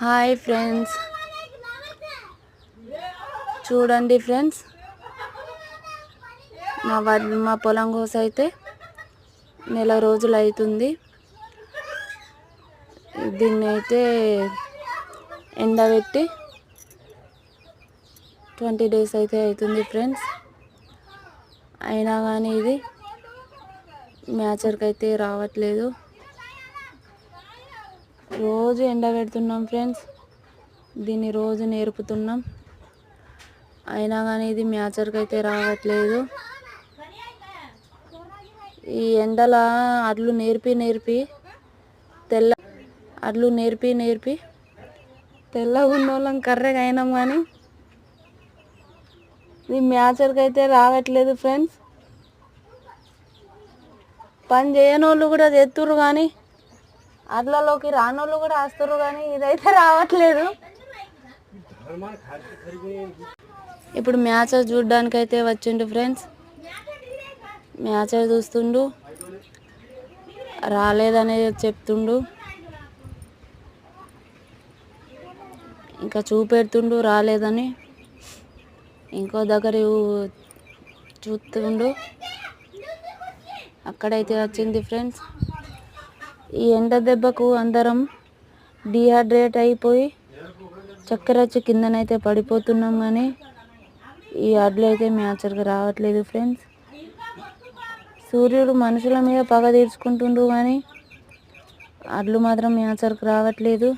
Hi friends, చూడండి friends, మా పొలం కోస అయితే నెల రోజులు అవుతుంది. దీన్ని అయితే ఎండబెట్టి 20 days అయితే అవుతుంది ఫ్రెండ్స్. అయినా కానీ ఇది మ్యాచర్కి అయితే రావట్లేదు. రోజు ఎండబెడుతున్నాం ఫ్రెండ్స్, దీన్ని రోజు నేర్పుతున్నాం. అయినా కానీ ఇది మ్యాచర్కి అయితే రావట్లేదు. ఈ ఎండల అడ్లు నేర్పి తెల్లగా ఉన్నోళ్ళం కర్రెగా అయినాం, కానీ ఇది మ్యాచర్కి అయితే రావట్లేదు ఫ్రెండ్స్. పని చేయనోళ్ళు కూడా చేస్తుర్రు, కానీ అడ్లలోకి రానోళ్ళు కూడా వస్తుర్రు, కానీ ఇదైతే రావట్లేదు. ఇప్పుడు మ్యాచర్ చూడడానికి అయితే వచ్చిండు ఫ్రెండ్స్. మ్యాచర్ చూస్తుండు, రాలేదనేది చెప్తుండు, ఇంకా చూపెడుతుండు రాలేదని. ఇంకో దగ్గర చూస్తుండు. అక్కడైతే వచ్చింది ఫ్రెండ్స్. ఈ ఎండ దెబ్బకు అందరం డిహైడ్రేట్ అయిపోయి చక్కెర వచ్చి కిందనైతే పడిపోతున్నాం, కానీ ఈ అడ్లు అయితే మ్యాచర్కి రావట్లేదు ఫ్రెండ్స్. సూర్యుడు మనుషుల మీద పగ తీర్చుకుంటుండు, కానీ అడ్లు మాత్రం మ్యాచర్కి రావట్లేదు.